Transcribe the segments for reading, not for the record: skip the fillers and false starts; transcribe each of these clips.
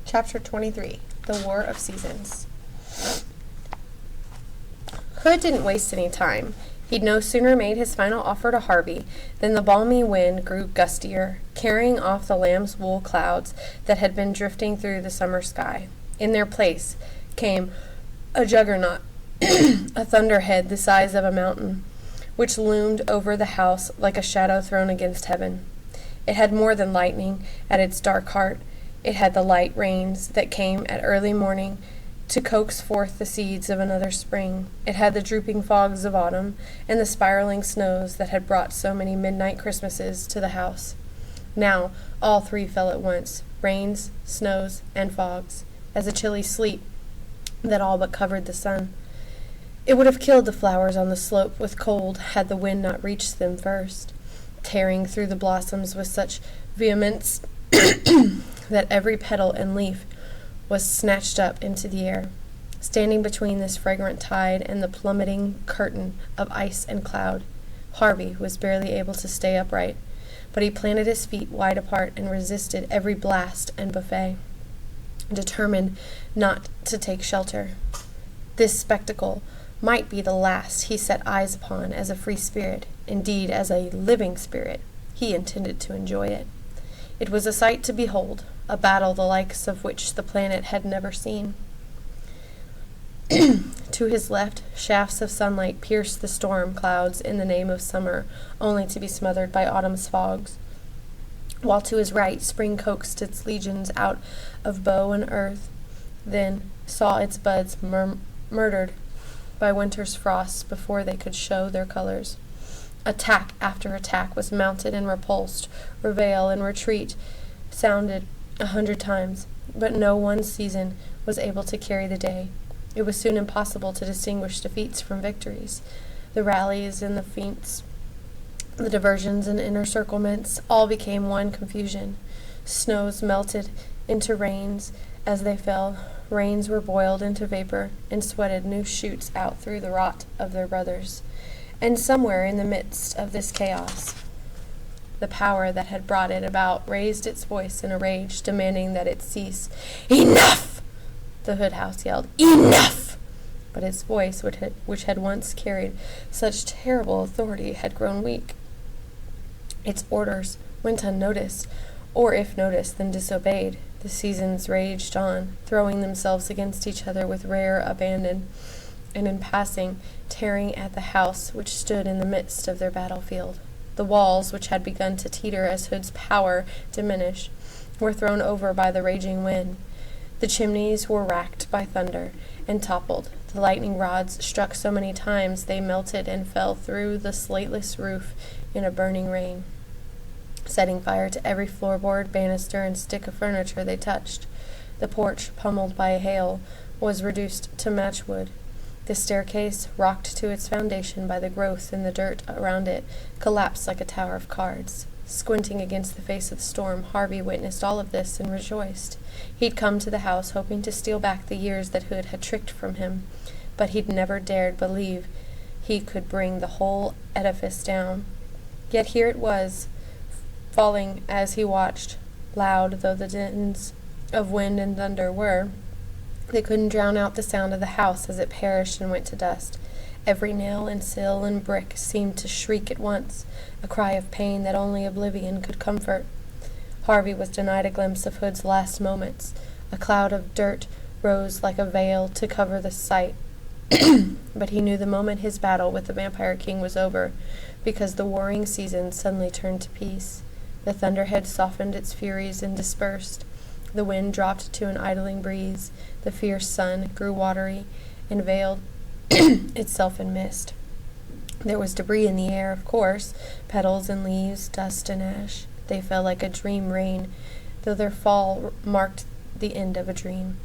Chapter 23, The War of Seasons. Hood didn't waste any time. He'd no sooner made his final offer to Harvey than the balmy wind grew gustier, carrying off the lamb's wool clouds that had been drifting through the summer sky. In their place came a juggernaut, a thunderhead the size of a mountain, which loomed over the house like a shadow thrown against heaven. It had more than lightning at its dark heart. It had the light rains that came at early morning to coax forth the seeds of another spring. It had the drooping fogs of autumn and the spiraling snows that had brought so many midnight Christmases to the house. Now all three fell at once, rains, snows, and fogs, as a chilly sleep that all but covered the sun. It would have killed the flowers on the slope with cold had the wind not reached them first, tearing through the blossoms with such vehemence that every petal and leaf was snatched up into the air. Standing between this fragrant tide and the plummeting curtain of ice and cloud, Harvey was barely able to stay upright, but he planted his feet wide apart and resisted every blast and buffet, determined not to take shelter. This spectacle might be the last he set eyes upon as a free spirit. Indeed, as a living spirit, he intended to enjoy it. It was a sight to behold, a battle the likes of which the planet had never seen. To his left, shafts of sunlight pierced the storm clouds in the name of summer, only to be smothered by autumn's fogs, while to his right, spring coaxed its legions out of bough and earth, then saw its buds murdered by winter's frosts before they could show their colors. Attack after attack was mounted and repulsed, reveille and retreat sounded 100 times, but no one season was able to carry the day. It was soon impossible to distinguish defeats from victories. The rallies and the feints, the diversions and encirclements, all became one confusion. Snows melted into rains as they fell. Rains were boiled into vapor and sweated new shoots out through the rot of their brothers. And somewhere in the midst of this chaos, the power that had brought it about raised its voice in a rage, demanding that it cease. "Enough!" the Hood house yelled. "Enough!" But its voice, which had once carried such terrible authority, had grown weak. Its orders went unnoticed, or if noticed, then disobeyed. The seasons raged on, throwing themselves against each other with rare abandon, and in passing, tearing at the house which stood in the midst of their battlefield. The walls, which had begun to teeter as Hood's power diminished, were thrown over by the raging wind. The chimneys were racked by thunder and toppled. The lightning rods struck so many times they melted and fell through the slateless roof in a burning rain, setting fire to every floorboard, banister, and stick of furniture they touched. The porch, pummeled by hail, was reduced to matchwood. The staircase, rocked to its foundation by the growth in the dirt around it, collapsed like a tower of cards. Squinting against the face of the storm, Harvey witnessed all of this and rejoiced. He'd come to the house hoping to steal back the years that Hood had tricked from him, but he'd never dared believe he could bring the whole edifice down. Yet here it was, falling as he watched. Loud though the dins of wind and thunder were, they couldn't drown out the sound of the house as it perished and went to dust. Every nail and sill and brick seemed to shriek at once, a cry of pain that only oblivion could comfort. Harvey was denied a glimpse of Hood's last moments. A cloud of dirt rose like a veil to cover the sight, but he knew the moment his battle with the Vampire King was over, because the warring seasons suddenly turned to peace. The thunderhead softened its furies and dispersed. The wind dropped to an idling breeze. The fierce sun grew watery and veiled itself in mist. There was debris in the air, of course, petals and leaves, dust and ash. They fell like a dream rain, though their fall marked the end of a dream.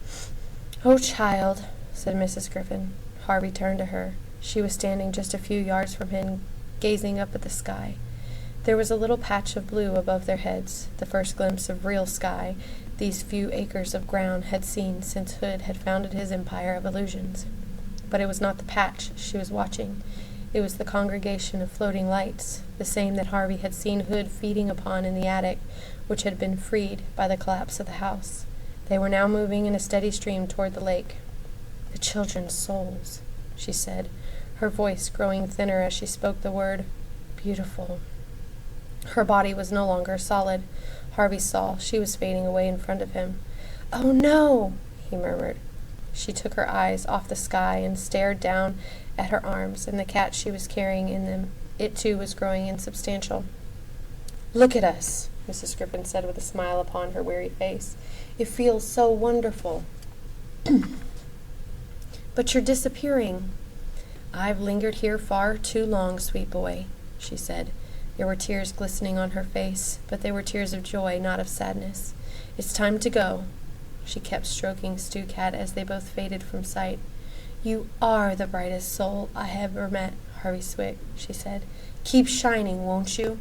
"Oh, child," said Mrs. Griffin. Harvey turned to her. She was standing just a few yards from him, gazing up at the sky. There was a little patch of blue above their heads, the first glimpse of real sky these few acres of ground had seen since Hood had founded his empire of illusions. But it was not the patch she was watching. It was the congregation of floating lights, the same that Harvey had seen Hood feeding upon in the attic, which had been freed by the collapse of the house. They were now moving in a steady stream toward the lake. "The children's souls," she said, her voice growing thinner as she spoke the word. "Beautiful." Her body was no longer solid. Harvey saw she was fading away in front of him. "Oh, no!" he murmured. She took her eyes off the sky and stared down at her arms and the cat she was carrying in them. It, too, was growing insubstantial. "Look at us," Mrs. Griffin said with a smile upon her weary face. "It feels so wonderful." "But you're disappearing." "I've lingered here far too long, sweet boy," she said. There were tears glistening on her face, but they were tears of joy, not of sadness. "It's time to go." She kept stroking Stu Cat as they both faded from sight. "You are the brightest soul I ever met, Harvey Swick," she said. "Keep shining, won't you?"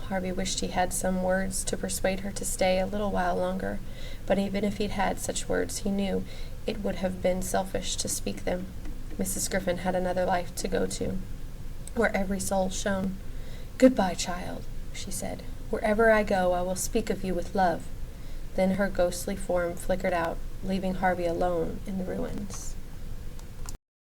Harvey wished he had some words to persuade her to stay a little while longer, but even if he'd had such words, he knew it would have been selfish to speak them. Mrs. Griffin had another life to go to, where every soul shone. "Goodbye, child," she said. "Wherever I go, I will speak of you with love." Then her ghostly form flickered out, leaving Harvey alone in the ruins.